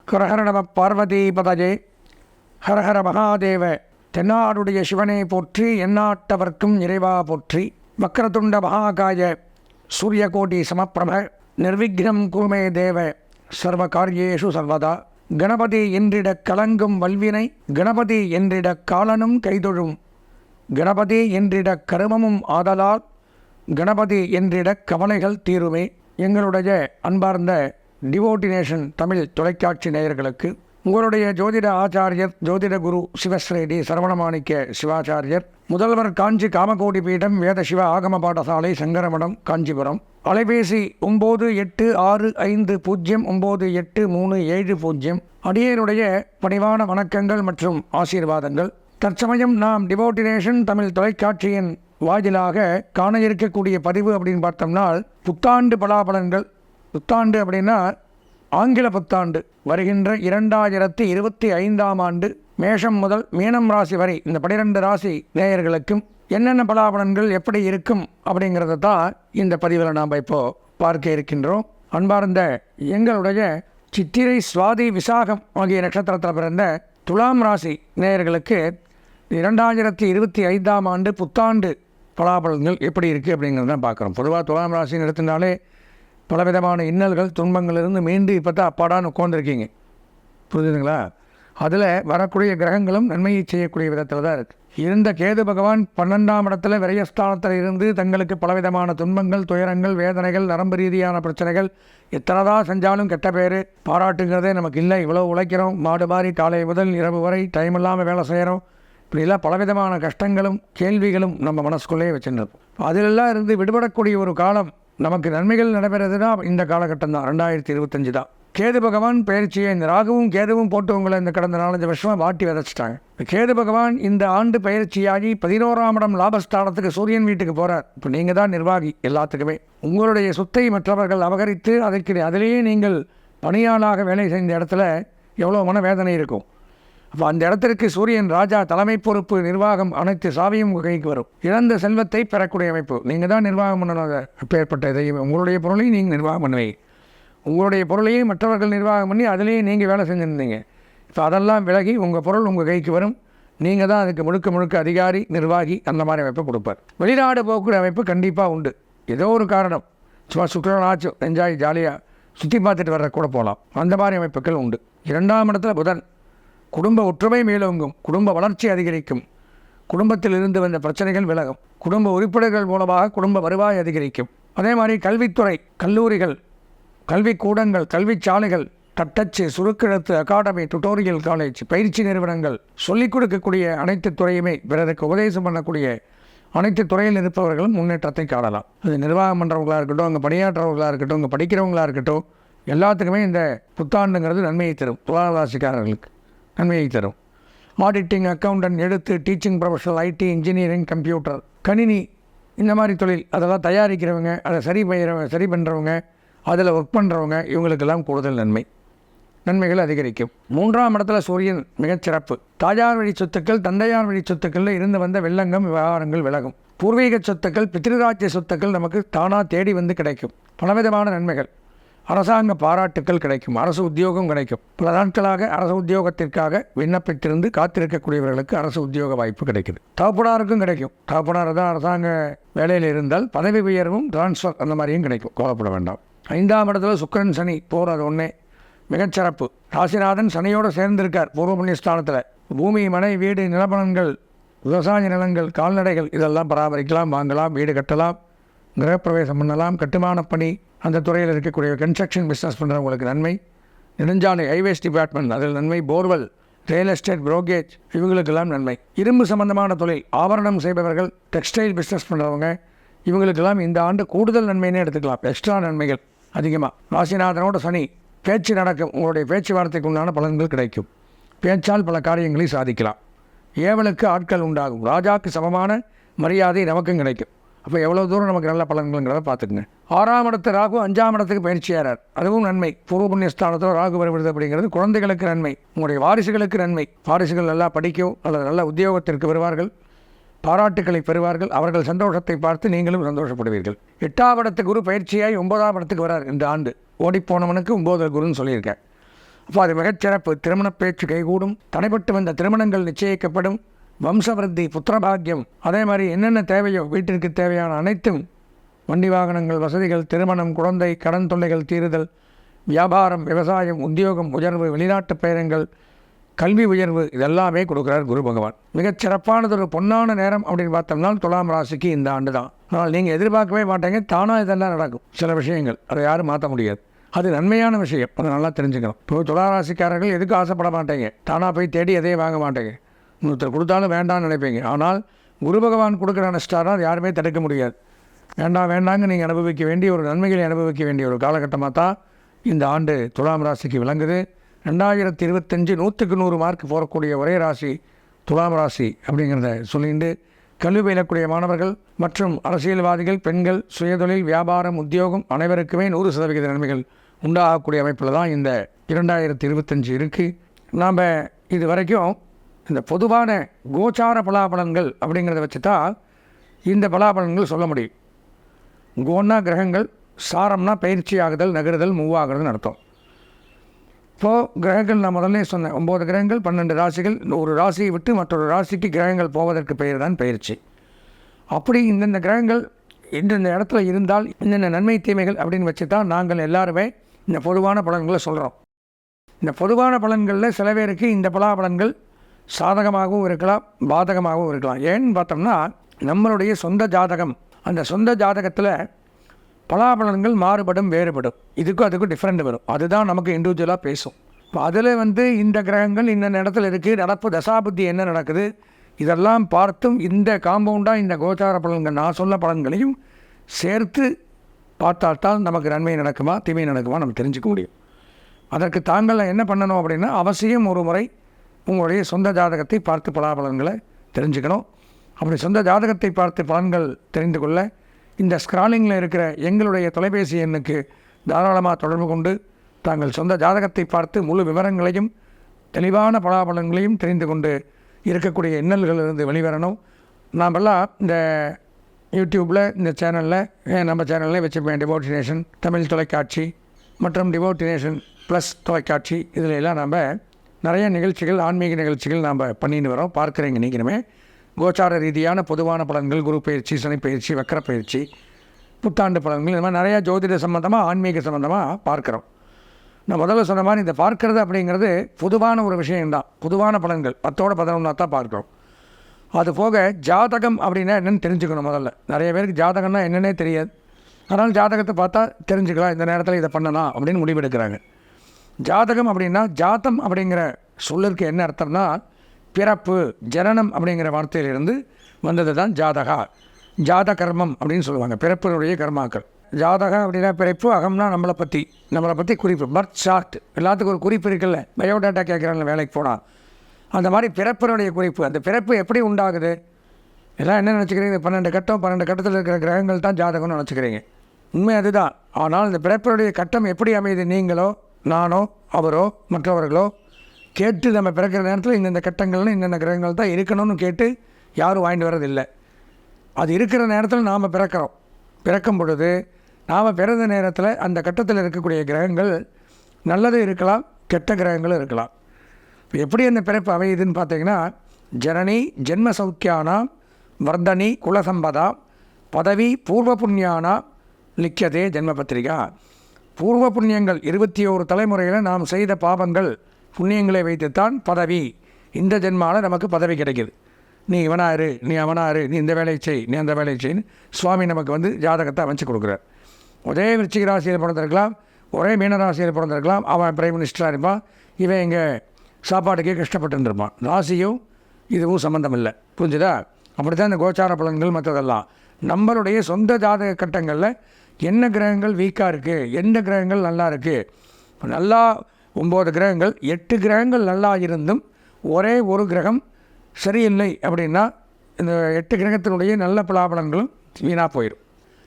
ஹரஹர நம பார்வதி பதஜே. ஹரஹர மகாதேவ. தென்னாடுடைய சிவனை போற்றி, எந்நாட்டவர்க்கும் இறைவா போற்றி. வக்ரதுண்ட மகாகாய சூரியகோடி சமப்பிரப நிர்விக்னம் குருமே தேவ சர்வ காரியேஷு சர்வதா. கணபதி என்றிடக் கலங்கும் வல்வினை, கணபதி என்றிடக் காலனும் கைதொழும், கணபதி என்றிடக் கருமமும் ஆதலால், கணபதி என்றிடக் கவலைகள் தீருமே. எங்களுடைய அன்பார்ந்த டிவோட்டினேஷன் தமிழ் தொலைக்காட்சி நேயர்களுக்கு உங்களுடைய ஜோதிட ஆச்சாரியர் ஜோதிட குரு சிவஸ்ரீ சரவணமாணிக்க சிவாச்சாரியர், முதல்வர் காஞ்சி காமகோடி பீடம் வேத சிவ ஆகம பாடசாலை சங்கரமடம் காஞ்சிபுரம். அலைபேசி 9865098370. அடியனுடைய பணிவான வணக்கங்கள் மற்றும் ஆசீர்வாதங்கள். தற்சமயம் நாம் டிவோட்டினேஷன் தமிழ் தொலைக்காட்சியின் வாயிலாக காண இருக்கக்கூடிய பதிவு அப்படின்னு பார்த்தோம்னா, புத்தாண்டு பலாபலன்கள். புத்தாண்டு அப்படின்னா ஆங்கில புத்தாண்டு வருகின்ற 2025ஆம் ஆண்டு மேஷம் முதல் மீனம் ராசி வரை இந்த 12 ராசி நேயர்களுக்கும் என்னென்ன பலாபலன்கள் எப்படி இருக்கும் அப்படிங்கிறத தான் இந்த பதிவில் நாம் இப்போது பார்க்க இருக்கின்றோம். அன்பார்ந்த எங்களுடைய சித்திரை சுவாதி விசாகம் ஆகிய நட்சத்திரத்தில் பிறந்த துலாம் ராசி நேயர்களுக்கு 2025ஆம் ஆண்டு புத்தாண்டு பலாபலன்கள் எப்படி இருக்குது அப்படிங்கிறத தான் பார்க்குறோம். பொதுவாக துலாம் ராசின்னு எடுத்துனாலே பலவிதமான இன்னல்கள் துன்பங்களிலிருந்து மீண்டு இப்போ தான் அப்பாடான்னு உட்காந்துருக்கீங்க, புரிஞ்சுதுங்களா? அதில் வரக்கூடிய கிரகங்களும் நன்மையை செய்யக்கூடிய விதத்தில் தான் இருக்குது. இருந்த கேது பகவான் 12ஆம் இடத்துல விரயஸ்தானத்தில் இருந்து தங்களுக்கு பலவிதமான துன்பங்கள், துயரங்கள், வேதனைகள், நரம்பு ரீதியான பிரச்சனைகள் எத்தனைதான் செஞ்சாலும் கெட்ட பேர் பாராட்டுங்கிறதே நமக்கு இல்லை. இவ்வளோ உழைக்கிறோம், மாடு மாறி காலை முதல் இரவு வரை டைம் இல்லாமல் வேலை செய்கிறோம், இப்படிலாம் பலவிதமான கஷ்டங்களும் கேள்விகளும் நம்ம மனசுக்குள்ளேயே வச்சுருப்போம். அதிலெல்லாம் இருந்து விடுபடக்கூடிய ஒரு காலம், நமக்கு நன்மைகள் நடைபெறதுன்னா இந்த காலகட்டம் தான், 2025 தான். கேது பகவான் பயிற்சியை இந்த ராகுவும் கேதுவும் போட்டு உங்களை இந்த கடந்த 4-5 வருஷமாக வாட்டி விதைச்சிட்டாங்க. கேது பகவான் இந்த ஆண்டு பயிற்சியாகி 11ஆம் இடம் லாபஸ்தானத்துக்கு சூரியன் வீட்டுக்கு போகிறார். இப்போ நீங்கள் தான் நிர்வாகி எல்லாத்துக்குமே. உங்களுடைய சொத்தை மற்றவர்கள் அபகரித்து அதிலேயே நீங்கள் பணியாளாக வேலை செய்த இடத்துல எவ்வளோ மனவேதனை இருக்கும். அப்போ அந்த இடத்திற்கு சூரியன் ராஜா தலைமை பொறுப்பு, நிர்வாகம் அனைத்து சாவியும் உங்கள் கைக்கு வரும். இழந்த செல்வத்தை பெறக்கூடிய அமைப்பு. நீங்கள் தான் நிர்வாகம் பண்ணணும். அப்பேற்பட்ட இதையும் உங்களுடைய பொருளையும் நீங்கள் நிர்வாகம் பண்ணுவீங்க. உங்களுடைய பொருளையும் மற்றவர்கள் நிர்வாகம் பண்ணி அதிலேயே நீங்கள் வேலை செஞ்சுருந்தீங்க. இப்போ அதெல்லாம் விலகி உங்கள் பொருள் உங்கள் கைக்கு வரும். நீங்கள் தான் அதுக்கு முழுக்க அதிகாரி, நிர்வாகி, அந்த மாதிரி அமைப்பை கொடுப்பார். வெளிநாடு போகக்கூடிய அமைப்பு கண்டிப்பாக உண்டு. ஏதோ ஒரு காரணம், சும்மா சுற்றுலாச்சும் என்ஜாய் ஜாலியாக சுற்றி பார்த்துட்டு வர்ற கூட போகலாம். அந்த மாதிரி அமைப்புகள் உண்டு. 2ஆம் இடத்துல புதன். குடும்ப ஒற்றுமை மேலோங்கும், குடும்ப வளர்ச்சி அதிகரிக்கும், குடும்பத்தில் இருந்து வந்த பிரச்சனைகள் விலகும், குடும்ப உறுப்பினர்கள் மூலமாக குடும்ப வருவாய் அதிகரிக்கும். அதே மாதிரி கல்வித்துறை, கல்லூரிகள், கல்விக்கூடங்கள், கல்விச்சாலைகள், தட்டச்சு, சுருக்கெழுத்து அகாடமி, டுட்டோரியல் காலேஜ், பயிற்சி நிறுவனங்கள், சொல்லிக் கொடுக்கக்கூடிய அனைத்து துறையுமே, பிறருக்கு உபதேசம் பண்ணக்கூடிய அனைத்து துறையில் இருப்பவர்களும் முன்னேற்றத்தை காணலாம். அது நிர்வாகம் பண்ணுறவங்களாக இருக்கட்டும், அங்கே பணியாற்றவர்களாக இருக்கட்டும், அங்கே படிக்கிறவங்களாக இருக்கட்டும், எல்லாத்துக்குமே இந்த புத்தாண்டுங்கிறது நன்மையை தரும். துலாம் ராசிக்காரர்களுக்கு நன்மையை தரும். ஆடிட்டிங், அக்கௌண்டன்ட், எழுத்து, teaching professional, IT, engineering, computer, கணினி, இந்த மாதிரி தொழில், அதெல்லாம் தயாரிக்கிறவங்க, அதை சரி பண்ணுறவங்க, அதில் ஒர்க் பண்ணுறவங்க, இவங்களுக்கெல்லாம் கூடுதல் நன்மைகள் அதிகரிக்கும். 3ஆம் இடத்துல சூரியன் மிகச்சிறப்பு. தாயார் வழி சொத்துக்கள், தந்தையார் வழி சொத்துக்களில் இருந்து வந்த வெள்ளங்கம் விவகாரங்கள் விலகும். பூர்வீக சொத்துக்கள், பித்ருராஜ்ய சொத்துக்கள் நமக்கு தானாக தேடி வந்து கிடைக்கும். பலவிதமான நன்மைகள். அரசாங்க பாராட்டுக்கள் கிடைக்கும். அரசு உத்தியோகம் கிடைக்கும். பல நாட்களாக அரசு உத்தியோகத்திற்காக விண்ணப்பித்திருந்து காத்திருக்கக்கூடியவர்களுக்கு அரசு உத்தியோக வாய்ப்பு கிடைக்குது. தகப்பனாருக்கும் கிடைக்கும். தகப்பனார் தான் அரசாங்க வேலையில் இருந்தால் பதவி உயர்வும் டிரான்ஸ்ஃபர் அந்த மாதிரியும் கிடைக்கும், கவலைப்பட வேண்டாம். 5ஆம் இடத்துல சுக்கிரன் சனி போகிறது ஒன்றே மிகச்சிறப்பு. ராசிநாதன் சனியோடு சேர்ந்திருக்கார் பூர்வ புண்ணியஸ்தானத்தில். பூமி, மனை, வீடு, நிலப்பலன்கள், விவசாய நிலங்கள், கால்நடைகள் இதெல்லாம் பராமரிக்கலாம், வாங்கலாம், வீடு கட்டலாம், கிரகப்பிரவேசம் பண்ணலாம், கட்டுமான பணி, அந்த துறையில் இருக்கக்கூடிய கன்ஸ்ட்ரக்ஷன் பிஸ்னஸ் பண்ணுறவங்களுக்கு நன்மை. நெடுஞ்சாலை, ஹைவேஸ் டிபார்ட்மெண்ட் அதில் நன்மை. போர்வெல், ரியல் எஸ்டேட், புரோக்கேஜ் இவங்களுக்கெல்லாம் நன்மை. இரும்பு சம்பந்தமான தொழில், ஆபரணம் செய்பவர்கள், டெக்ஸ்டைல் பிஸ்னஸ் பண்ணுறவங்க இவங்களுக்கெல்லாம் இந்த ஆண்டு கூடுதல் நன்மைன்னு எடுத்துக்கலாம். எக்ஸ்ட்ரா நன்மைகள் அதிகமாக. ராசிநாதனோட சனி, பேச்சு நடக்கும். உங்களுடைய பேச்சுவார்த்தைக்கு உண்டான பலன்கள் கிடைக்கும். பேச்சால் பல காரியங்களை சாதிக்கலாம். ஏவலுக்கு ஆட்கள் உண்டாகும். ராஜாவுக்கு சமமான மரியாதை நமக்கும் கிடைக்கும். அப்போ எவ்வளோ தூரம் நமக்கு நல்ல பலன்கள்ங்கிறத பார்த்துக்குங்க. 6ஆம் இடத்து ராகு 5ஆம் இடத்துக்கு பயிற்சியாகிறார். அதுவும் நன்மை. பூர்வ புண்ணியஸ்தானத்தில் ராகு வருவது அப்படிங்கிறது குழந்தைகளுக்கு நன்மை, உங்களுடைய வாரிசுகளுக்கு நன்மை. வாரிசுகள் நல்லா படிக்கும் அல்லது நல்ல உத்தியோகத்திற்கு வருவார்கள், பாராட்டுக்களை பெறுவார்கள். அவர்கள் சந்தோஷத்தை பார்த்து நீங்களும் சந்தோஷப்படுவீர்கள். 8ஆம் இடத்து குரு பயிற்சியாய் 9ஆம் இடத்துக்கு வரார் இந்த ஆண்டு. ஓடிப்போனவனுக்கு 9 குருன்னு சொல்லியிருக்கேன். அப்போ அது மிகச்சிறப்பு. திருமண பேச்சு கைகூடும், தடைப்பட்டு வந்த திருமணங்கள் நிச்சயிக்கப்படும், வம்சவருத்தி, புத்திரபாகியம், அதே மாதிரி என்னென்ன தேவையோ வீட்டிற்கு தேவையான அனைத்தும், வண்டி வாகனங்கள், வசதிகள், திருமணம், குழந்தை, கடன் தொல்லைகள் தீருதல், வியாபாரம், விவசாயம், உத்தியோகம் உயர்வு, வெளிநாட்டு பயணங்கள், கல்வி உயர்வு, இதெல்லாமே கொடுக்குறார் குரு பகவான். மிகச்சிறப்பானதொரு பொன்னான நேரம் அப்படின்னு பார்த்தோம்னா துலாம் ராசிக்கு இந்த ஆண்டு தான். ஆனால் நீங்கள் எதிர்பார்க்கவே மாட்டீங்க, தானாக இதெல்லாம் நடக்கும். சில விஷயங்கள் அதை யாரும் மாற்ற முடியாது. அது நன்மையான விஷயம், அதை நல்லா தெரிஞ்சுக்கணும். இப்போ துலா ராசிக்காரர்கள் எதுக்கு ஆசைப்பட மாட்டேங்க, தானாக போய் தேடி எதையும் வாங்க மாட்டேங்க, இன்னொருத்தர் கொடுத்தாலும் வேண்டாம்னு நினைப்பீங்க. ஆனால் குரு பகவான் கொடுக்குற அனுஷ்டாரம் அது யாருமே தடுக்க முடியாது. வேண்டாங்க நீங்கள் அனுபவிக்க வேண்டிய ஒரு நன்மைகளை அனுபவிக்க வேண்டிய ஒரு காலகட்டமாக தான் இந்த ஆண்டு துலாம் ராசிக்கு விளங்குது. 2025 100க்கு 100 மார்க் போகக்கூடிய ஒரே ராசி துலாம் ராசி அப்படிங்கிறத சொல்லிட்டு, கல்வி பயிலக்கூடிய மாணவர்கள் மற்றும் அரசியல்வாதிகள், பெண்கள், சுயதொழில், வியாபாரம், உத்தியோகம் அனைவருக்குமே 100% நன்மைகள் உண்டாகக்கூடிய அமைப்பில் தான் இந்த 2025 இருக்குது. நாம் இது வரைக்கும் இந்த பொதுவான கோச்சார பலாபலன்கள் அப்படிங்கிறத வச்சு தான் இந்த பலாபலன்கள் சொல்ல முடியும். கோன்னா கிரகங்கள், சாரம்னா பயிற்சி ஆகுதல், நகருதல், மூவாகிறதுன்னு அர்த்தம். இப்போது கிரகங்கள் நான் முதல்ல சொன்னேன், 9 கிரகங்கள், 12 ராசிகள். ஒரு ராசியை விட்டு மற்றொரு ராசிக்கு கிரகங்கள் போவதற்கு பெயர் தான் பயிற்சி. அப்படி இந்தந்த கிரகங்கள் இந்தந்த இடத்துல இருந்தால் இந்தந்த நன்மை தீமைகள் அப்படின்னு வச்சு தான் நாங்கள் எல்லாருமே இந்த பொதுவான பலன்களை சொல்கிறோம். இந்த பொதுவான பலன்களில் சில பேருக்கு இந்த பலாபலன்கள் சாதகமாகவும் இருக்கலாம், பாதகமாகவும் இருக்கலாம். ஏன்னு பார்த்தோம்னா நம்மளுடைய சொந்த ஜாதகம், அந்த சொந்த ஜாதகத்தில் பலாபலன்கள் மாறுபடும், வேறுபடும். இதுக்கும் அதுக்கும் டிஃப்ரெண்ட் வரும். அதுதான் நமக்கு இண்டிவிஜுவலாக பேசும். இப்போ அதில் இந்த கிரகங்கள் இந்த இடத்துல இருக்குது, நடப்பு தசாபுத்தி என்ன நடக்குது, இதெல்லாம் பார்த்தும் இந்த காம்பவுண்டாக இந்த கோச்சார பலன்கள் நான் சொல்ல பலன்களையும் சேர்த்து பார்த்தால்தான் நமக்கு நன்மை நடக்குமா தீமை நடக்குமா நம்ம தெரிஞ்சுக்க முடியும். அதற்கு தாங்கள் என்ன பண்ணணும் அப்படின்னா, அவசியம் ஒரு முறை உங்களுடைய சொந்த ஜாதகத்தை பார்த்து பலாபலன்களை தெரிஞ்சுக்கணும். அப்படி சொந்த ஜாதகத்தை பார்த்து பலன்கள் தெரிந்து கொள்ள இந்த ஸ்க்ராலிங்கில் இருக்கிற எங்களுடைய தொலைபேசி எண்ணுக்கு தாராளமாக தொடர்பு கொண்டு தாங்கள் சொந்த ஜாதகத்தை பார்த்து முழு விவரங்களையும் தெளிவான பலாபலன்களையும் தெரிந்து கொண்டு இருக்கக்கூடிய இன்னல்களிலிருந்து வெளிவரணும். நாமெல்லாம் இந்த யூடியூப்பில் இந்த சேனலில் நம்ம சேனலில் வச்சுருப்பேன், டிவோட்டினேஷன் தமிழ் தொலைக்காட்சி மற்றும் டிவோட்டினேஷன் ப்ளஸ் தொலைக்காட்சி, இதில் எல்லாம் நம்ம நிறைய நிகழ்ச்சிகள், ஆன்மீக நிகழ்ச்சிகள் நாம் பண்ணிட்டு வரோம். பார்க்குறீங்க நீங்களுமே. கோச்சார ரீதியான பொதுவான பலன்கள், குரு பயிற்சி, சனி பயிற்சி, வக்கர பயிற்சி, புத்தாண்டு பலன்கள், இந்த மாதிரி நிறையா ஜோதிட சம்மந்தமாக, ஆன்மீக சம்மந்தமாக பார்க்குறோம். நான் முதல்ல சொன்ன மாதிரி இந்த பார்க்கறது அப்படிங்கிறது பொதுவான ஒரு விஷயம்தான். பொதுவான பலன்கள் 10ஓட 11 தான் பார்க்குறோம். அது போக ஜாதகம் அப்படின்னா என்னென்னு தெரிஞ்சுக்கணும். முதல்ல நிறைய பேருக்கு ஜாதகம்னா என்னென்னே தெரியாது. அதனால் ஜாதகத்தை பார்த்தா தெரிஞ்சுக்கலாம், இந்த நேரத்தில் இதை பண்ணலாம் அப்படின்னு முடிவெடுக்கிறாங்க. ஜாதகம் அப்படின்னா, ஜாதம் அப்படிங்கிற சொல்லிற்கு என்ன அர்த்தம்னா பிறப்பு, ஜனனம் அப்படிங்கிற வார்த்தையிலிருந்து வந்தது தான் ஜாதகா. ஜாத கர்மம் அப்படின்னு சொல்லுவாங்க, பிறப்பினுடைய கர்மாக்கள். ஜாதகம் அப்படின்னா பிறப்பு, அகம்னா நம்மளை பற்றி குறிப்பு, பர்த் சார்ட். எல்லாத்துக்கும் ஒரு குறிப்பு இருக்குல்ல, பயோடேட்டா கேட்குறாங்க வேலைக்கு போனால், அந்த மாதிரி பிறப்பினுடைய குறிப்பு. அந்த பிறப்பு எப்படி உண்டாகுது, எல்லாம் என்ன நினச்சிக்கிறீங்க, 12 கட்டத்தில் இருக்கிற கிரகங்கள் தான் ஜாதகம்னு நினச்சிக்கிறீங்க. உண்மை அதுதான். ஆனால் இந்த பிறப்பினுடைய கட்டம் எப்படி அமையுது, நீங்களோ நானோ அவரோ மற்றவர்களோ கேட்டு நம்ம பிறக்கிற நேரத்தில் இந்தந்த கட்டங்கள்னு இந்தந்த கிரகங்கள் தான் இருக்கணும்னு கேட்டு யாரும் வாங்கிட்டு வர்றதில்லை. அது இருக்கிற நேரத்தில் நாம் பிறக்கும் பொழுது நாம் பிறந்த நேரத்தில் அந்த கட்டத்தில் இருக்கக்கூடிய கிரகங்கள் நல்லது இருக்கலாம், கெட்ட கிரகங்களும் இருக்கலாம். எப்படி அந்த பிறப்பு அமையுதுன்னு பார்த்தீங்கன்னா, ஜனனி ஜென்ம சௌக்கியானாம் வர்தனி குலசம்பதா பதவி பூர்வ புண்ணியானா லிக்கியதே ஜென்ம பத்திரிகா. பூர்வ புண்ணியங்கள் 21 தலைமுறையில் நாம் செய்த பாவங்கள், புண்ணியங்களை வைத்துத்தான் பதவி. இந்த ஜென்மாவில் நமக்கு பதவி கிடைக்கிது. நீ இவனாரு, நீ அவனாரு, நீ இந்த வேலையை செய், நீ அந்த வேலையை செய்ன்னு சுவாமி நமக்கு ஜாதகத்தை அமைச்சு கொடுக்குறார். ஒரே விருச்சிக ராசியில் பிறந்திருக்கலாம், ஒரே மீன ராசியில் பிறந்திருக்கலாம். அவன் பிரைம் மினிஸ்டராக இருப்பான், இவன் இங்கே சாப்பாட்டுக்கே கஷ்டப்பட்டு இருப்பான். ராசியும் இதுவும் சம்மந்தம் இல்லை. புரிஞ்சுதா? அப்படி தான் இந்த கோச்சார பலன்கள் மற்றதெல்லாம். நம்மளுடைய சொந்த ஜாதக கட்டங்களில் என்ன கிரகங்கள் வீக்காக இருக்குது, எந்த கிரகங்கள் நல்லா இருக்குது. இப்போ நல்லா 9 கிரகங்கள், 8 கிரகங்கள் நல்லா இருந்தும் ஒரே ஒரு கிரகம் சரியில்லை அப்படின்னா இந்த 8 கிரகத்தினுடைய நல்ல பலாபலன்களும் வீணாக போயிடும்.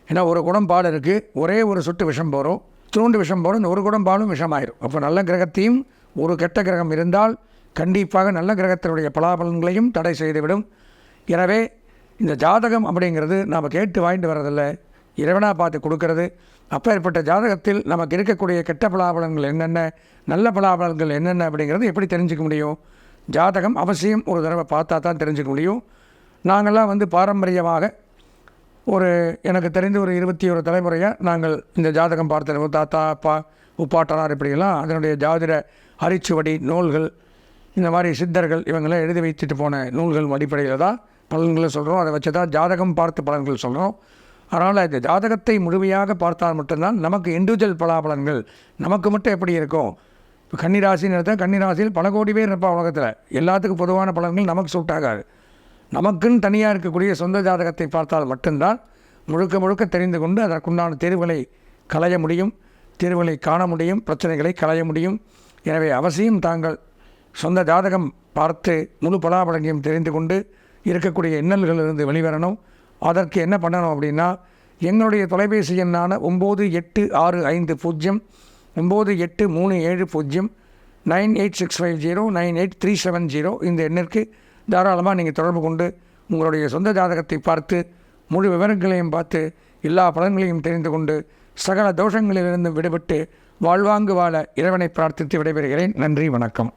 ஏன்னா ஒரு குடம் பால் இருக்குது, ஒரே ஒரு சொட்டு விஷம் போகிறோம், தூண்டு விஷம் போகிறோம், இந்த ஒரு குடம் பாலும் விஷமாயிரும். அப்போ நல்ல கிரகத்தையும் ஒரு கெட்ட கிரகம் இருந்தால் கண்டிப்பாக நல்ல கிரகத்தினுடைய பலாபலன்களையும் தடை செய்துவிடும். எனவே இந்த ஜாதகம் அப்படிங்கிறது நாம் கேட்டு வாங்கிட்டு வர்றதில்லை, இறைவனாக பார்த்து கொடுக்கறது. அப்பேற்பட்ட ஜாதகத்தில் நமக்கு இருக்கக்கூடிய கெட்ட பலாபலங்கள் என்னென்ன, நல்ல பலாபலங்கள் என்னென்ன அப்படிங்கிறது எப்படி தெரிஞ்சுக்க முடியும்? ஜாதகம் அவசியம் ஒரு தடவை பார்த்தா தான் தெரிஞ்சுக்க முடியும். நாங்கள்லாம் பாரம்பரியமாக எனக்கு தெரிந்து ஒரு 21 தலைமுறையாக நாங்கள் இந்த ஜாதகம் பார்த்துருவோம். தாத்தா, அப்பா, உப்பாட்டனார் இப்படியெல்லாம் அதனுடைய ஜாதிட அரிச்சுவடி நூல்கள், இந்த மாதிரி சித்தர்கள் இவங்களாம் எழுதி வைத்துட்டு போன நூல்கள் அடிப்படையில் தான் பலன்களை சொல்கிறோம். அதை வச்சு தான் ஜாதகம் பார்த்து பலன்கள் சொல்கிறோம். அதனால் இந்த ஜாதகத்தை முழுமையாக பார்த்தால் மட்டும்தான் நமக்கு இண்டிவிஜுவல் பலாபலன்கள் நமக்கு மட்டும் எப்படி இருக்கும். இப்போ கன்னிராசின்னு எடுத்தால் கன்னிராசியில் பல கோடி பேர் இருப்பா உலகத்தில். எல்லாத்துக்கும் பொதுவான பலன்கள் நமக்கு சூட் ஆகாது. நமக்குன்னு தனியாக இருக்கக்கூடிய சொந்த ஜாதகத்தை பார்த்தால் மட்டும்தான் முழுக்க முழுக்க தெரிந்து கொண்டு அதற்குண்டான தேர்வுகளை களைய முடியும், தீர்வுகளை காண முடியும், பிரச்சனைகளை களைய முடியும். எனவே அவசியம் தாங்கள் சொந்த ஜாதகம் பார்த்து முழு பலாபலனையும் தெரிந்து கொண்டு இருக்கக்கூடிய இன்னல்களிலிருந்து வெளிவரணும். அதற்கு என்ன பண்ணணும் அப்படின்னா, எங்களுடைய தொலைபேசி எண்ணான 9865 9837 98650 98370 இந்த எண்ணிற்கு தாராளமாக நீங்கள் தொடர்பு கொண்டு உங்களுடைய சொந்த ஜாதகத்தை பார்த்து முழு விவரங்களையும் பார்த்து எல்லா பலன்களையும் தெரிந்து கொண்டு சகல தோஷங்களிலிருந்து விடுபட்டு வாழ்வாங்கு வாழ இறைவனை பிரார்த்தித்து விடைபெறுகிறேன். நன்றி, வணக்கம்.